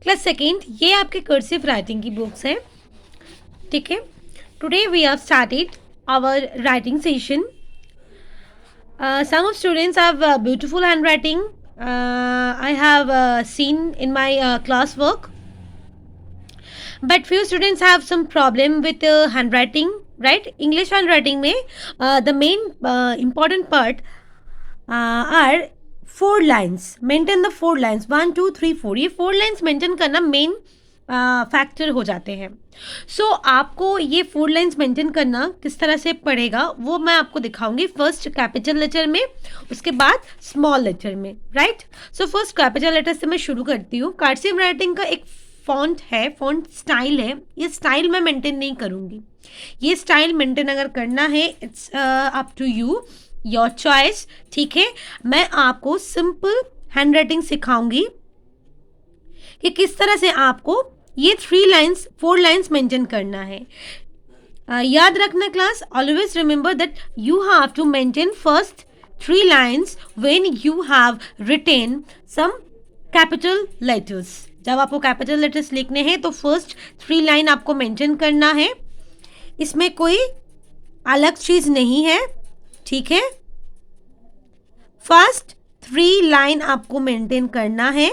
Class second, ये आपके cursive writing की बुक्स है, ठीक है। Today we have started our writing session. Some of students have beautiful handwriting. I have seen in my class work, but few students have some problem with handwriting, right? English handwriting में the main important part are 4 lines. Maintain the 4 lines, 1 2 3 4. ये 4 lines maintain करना main factor हो जाते हैं. सो आपको ये 4 lines maintain करना किस तरह से पड़ेगा वो मैं आपको दिखाऊंगी. फर्स्ट कैपिटल लेटर में, उसके बाद स्मॉल लेटर में, right. So first capital letter से मैं शुरू करती हूँ. कर्सिव राइटिंग का एक फॉन्ट है, फॉन्ट स्टाइल है. ये स्टाइल मैं मेंटेन नहीं करूँगी. ये स्टाइल मेंटेन अगर करना है, it's up to you, your choice, ठीक है. मैं आपको सिंपल हैंड राइटिंग सिखाऊंगी कि किस तरह से आपको ये 4 लाइन्स मेंटेन करना है. याद रखना class, always remember that you have to maintain first 3 lines when you have written some capital letters. जब आपको कैपिटल लेटर्स लिखने हैं तो फर्स्ट 3 लाइन आपको मेंटेन करना है. इसमें कोई अलग चीज़ नहीं है, ठीक है. फर्स्ट 3 लाइन आपको मेंटेन करना है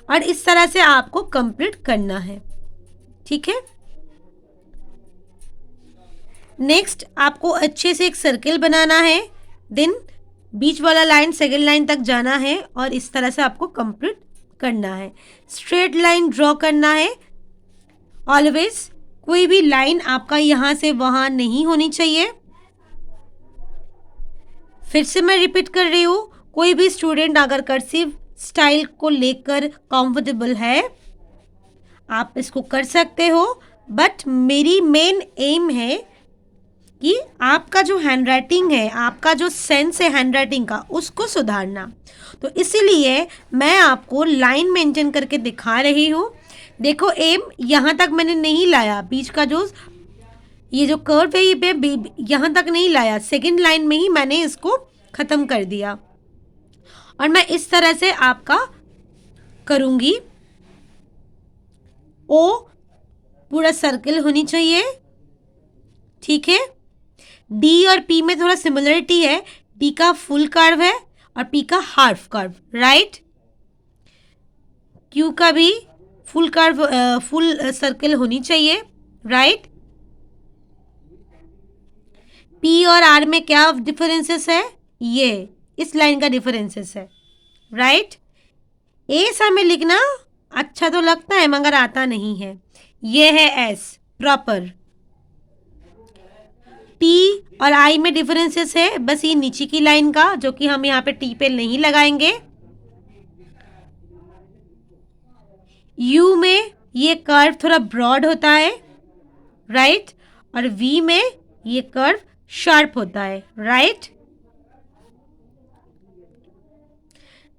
और इस तरह से आपको कंप्लीट करना है, ठीक है. नेक्स्ट आपको अच्छे से एक सर्किल बनाना है, देन बीच वाला लाइन सेकेंड लाइन तक जाना है और इस तरह से आपको कंप्लीट करना है. स्ट्रेट लाइन ड्रॉ करना है ऑलवेज. कोई भी लाइन आपका यहाँ से वहाँ नहीं होनी चाहिए. फिर से मैं रिपीट कर रही हूँ, कोई भी स्टूडेंट अगर कर्सिव स्टाइल को लेकर कंफर्टेबल है आप इसको कर सकते हो, बट मेरी मेन एम है कि आपका जो हैंडराइटिंग है, आपका जो सेंस है हैंडराइटिंग का, उसको सुधारना. तो इसीलिए मैं आपको लाइन मेंटेन करके दिखा रही हूँ. देखो एम यहाँ तक मैंने नहीं लाया, बीच का जो ये जो कर्व है ये यहाँ तक नहीं लाया, सेकेंड लाइन में ही मैंने इसको ख़त्म कर दिया. और मैं इस तरह से आपका करूँगी. ओ पूरा सर्किल होनी चाहिए, ठीक है. डी और पी में थोड़ा सिमिलरिटी है. डी का फुल कर्व है और पी का हाफ कर्व, राइट. क्यू का भी फुल कर्व, फुल सर्किल होनी चाहिए, राइट. पी और आर में क्या डिफरेंसेस है, ये इस लाइन का डिफरेंसेस है, राइट. ए हमें लिखना अच्छा तो लगता है मगर आता नहीं है. ये है एस प्रॉपर. टी और आई में डिफरेंसेस है, बस ये नीचे की लाइन का, जो कि हम यहाँ पे टी पे नहीं लगाएंगे. यू में ये कर्व थोड़ा ब्रॉड होता है, राइट. और वी में ये कर्व शार्प होता है, राइट.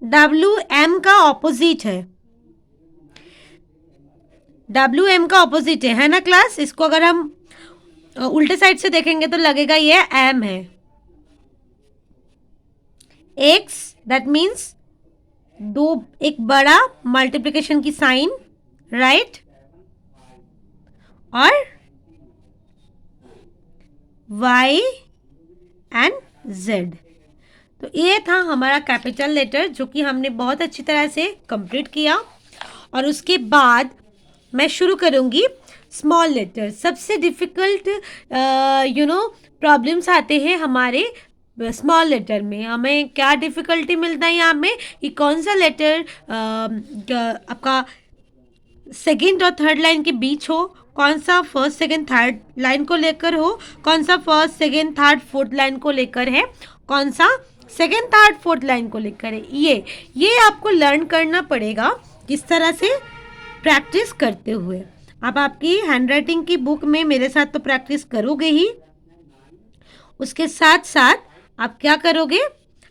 डब्ल्यू एम का ऑपोजिट है. डब्ल्यू एम का ऑपोजिट है ना क्लास. इसको अगर हम उल्टे साइड से देखेंगे तो लगेगा ये एम है. एक्स दैट मीन्स एक बड़ा मल्टीप्लिकेशन की साइन, राइट. और वाई एंड जेड. तो ये था हमारा कैपिटल लेटर जो कि हमने बहुत अच्छी तरह से कंप्लीट किया. और उसके बाद मैं शुरू करूँगी स्मॉल लेटर. सबसे डिफ़िकल्ट प्रॉब्लम्स आते हैं हमारे स्मॉल लेटर में. हमें क्या डिफ़िकल्टी मिलता है यहाँ में कि कौन सा लेटर आपका सेकेंड और थर्ड लाइन के बीच हो, कौन सा फर्स्ट सेकेंड थर्ड लाइन को लेकर हो, कौन सा first second third fourth line को लेकर है, कौन सा सेकेंड थर्ड फोर्थ लाइन को लेकर है. ये आपको लर्न करना पड़ेगा किस तरह से प्रैक्टिस करते हुए. अब आपकी हैंडराइटिंग की बुक में मेरे साथ तो प्रैक्टिस करोगे ही, उसके साथ साथ आप क्या करोगे,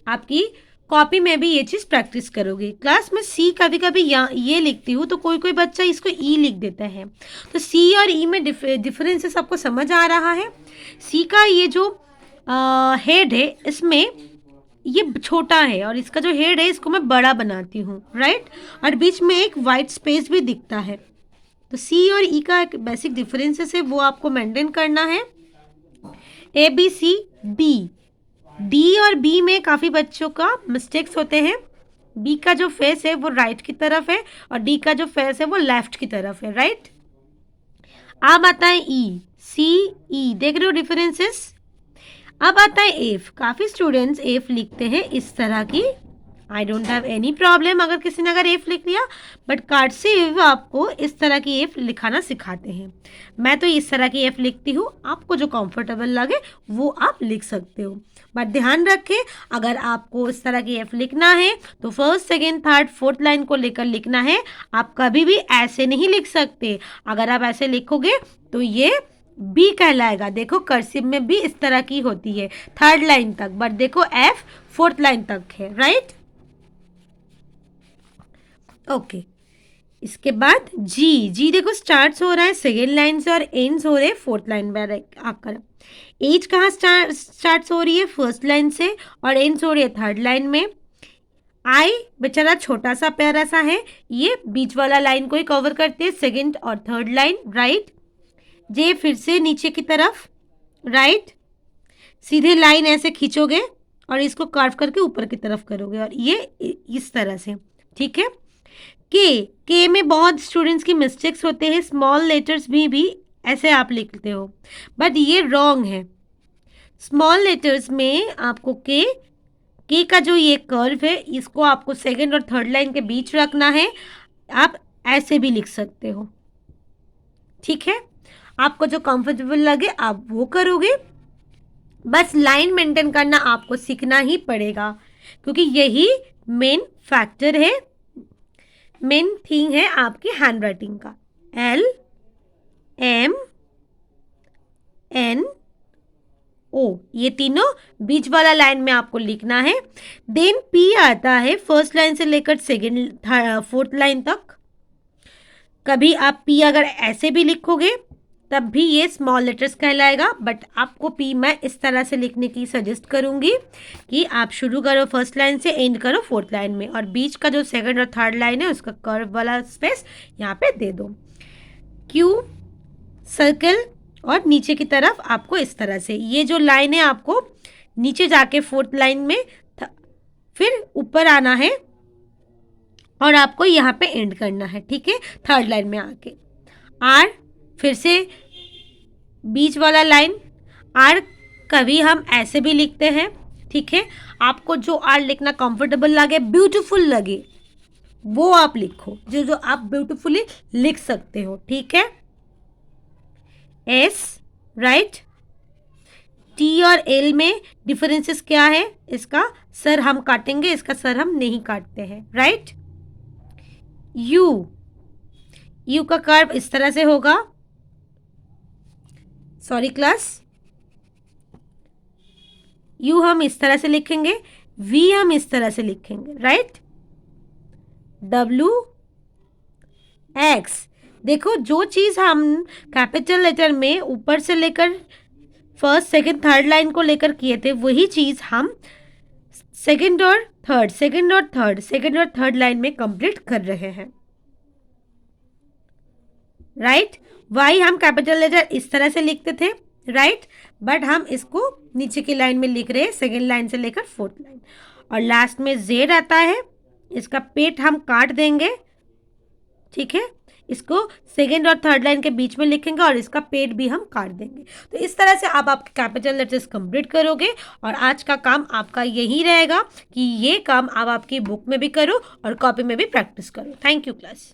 आपकी कॉपी में भी ये चीज़ प्रैक्टिस करोगे. क्लास में सी कभी कभी ये लिखती हूँ तो कोई बच्चा इसको ई लिख देता है. तो सी और ई में डिफरेंसेस आपको समझ आ रहा है. सी का ये जो हेड है इसमें ये छोटा है और इसका जो हेड है इसको मैं बड़ा बनाती हूँ, राइट। और बीच में एक वाइट स्पेस भी दिखता है। तो सी और ई का एक बेसिक डिफरेंसेस है, वो आपको मेंटेन करना है। A B C D, D और बी में काफ़ी बच्चों का मिस्टेक्स होते हैं। बी का जो फेस है वो राइट की तरफ है और डी का जो फेस है वो लेफ्ट की तरफ है, राइट। अब आता है ई, सी ई, देख रहे हो डिफरेंसेस। अब आता है एफ, काफ़ी स्टूडेंट्स एफ लिखते हैं इस तरह की। I don't have any problem अगर किसी ने अगर एफ लिख लिया, बट कर्सिव आपको इस तरह की एफ लिखाना सिखाते हैं। मैं तो इस तरह की एफ लिखती हूँ, आपको जो कंफर्टेबल लगे वो आप लिख सकते हो। बट ध्यान रखें, अगर आपको इस तरह की एफ लिखना है तो first second third fourth line को लेकर लिखना है। आप कभी भी ऐसे नहीं लिख सकते। अगर आप ऐसे लिखोगे तो ये बी कहलाएगा। देखो कर्सिव में भी इस तरह की होती है थर्ड लाइन तक, बट देखो एफ फोर्थ लाइन तक है, राइट। ओके, इसके बाद जी, जी देखो स्टार्ट्स हो रहा है सेकेंड लाइन से और एंड्स हो रहे हैं फोर्थ लाइन पर आकर। एज कहाँ स्टार्ट्स हो रही है? फर्स्ट लाइन से और एंड्स हो रही है थर्ड लाइन में। आई बेचारा छोटा सा प्यारा सा है, ये बीच वाला लाइन को ही कवर करते हैं, सेकेंड और थर्ड लाइन, राइट। जे फिर से नीचे की तरफ, राइट। सीधे लाइन ऐसे खींचोगे और इसको कर्व करके ऊपर की तरफ करोगे और ये इस तरह से, ठीक है। के में बहुत स्टूडेंट्स की मिस्टेक्स होते हैं, स्मॉल लेटर्स भी ऐसे आप लिखते हो, बट ये रॉन्ग है। स्मॉल लेटर्स में आपको के का जो ये कर्व है इसको आपको सेकेंड और थर्ड लाइन के बीच रखना है। आप ऐसे भी लिख सकते हो, ठीक है। आपको जो कंफर्टेबल लगे आप वो करोगे, बस लाइन मेंटेन करना आपको सीखना ही पड़ेगा, क्योंकि यही मेन फैक्टर है, मेन थिंग है आपकी हैंड राइटिंग का। एल एम एन ओ, ये तीनों बीच वाला लाइन में आपको लिखना है। देन पी आता है फर्स्ट लाइन से लेकर सेकेंड फोर्थ लाइन तक। कभी आप पी अगर ऐसे भी लिखोगे तब भी ये स्मॉल लेटर्स कहलाएगा, बट आपको पी मैं इस तरह से लिखने की सजेस्ट करूँगी कि आप शुरू करो फर्स्ट लाइन से, एंड करो फोर्थ लाइन में, और बीच का जो सेकंड और थर्ड लाइन है उसका कर्व वाला स्पेस यहाँ पे दे दो। क्यू सर्कल और नीचे की तरफ आपको इस तरह से, ये जो लाइन है आपको नीचे जाके फोर्थ लाइन में फिर ऊपर आना है और आपको यहाँ पे एंड करना है, ठीक है, थर्ड लाइन में आके। आर फिर से बीच वाला लाइन, आर कभी हम ऐसे भी लिखते हैं, ठीक है। आपको जो आर लिखना कंफर्टेबल लगे, ब्यूटीफुल लगे, वो आप लिखो, जो जो आप ब्यूटीफुली लिख सकते हो, ठीक है। S, right. टी और एल में डिफरेंसेस क्या है? इसका सर हम काटेंगे, इसका सर हम नहीं काटते हैं, राइट। यू, यू का कर्व इस तरह से होगा, सॉरी क्लास, यू हम इस तरह से लिखेंगे, वी हम इस तरह से लिखेंगे, राइट। डब्ल्यू एक्स, देखो जो चीज़ हम कैपिटल लेटर में ऊपर से लेकर फर्स्ट सेकंड थर्ड लाइन को लेकर किए थे, वही चीज़ हम सेकंड और थर्ड लाइन में कंप्लीट कर रहे हैं, राइट। वाई हम कैपिटल लेटर इस तरह से लिखते थे, राइट, बट हम इसको नीचे की लाइन में लिख रहे हैं, सेकेंड लाइन से लेकर फोर्थ लाइन। और लास्ट में जेड आता है, इसका पेट हम काट देंगे, ठीक है, इसको सेकेंड और थर्ड लाइन के बीच में लिखेंगे और इसका पेट भी हम काट देंगे। तो इस तरह से आप आपके कैपिटल लेटर्स कंप्लीट करोगे और आज का काम आपका यही रहेगा कि ये काम आप आपकी बुक में भी करो और कॉपी में भी प्रैक्टिस करो। Thank you class.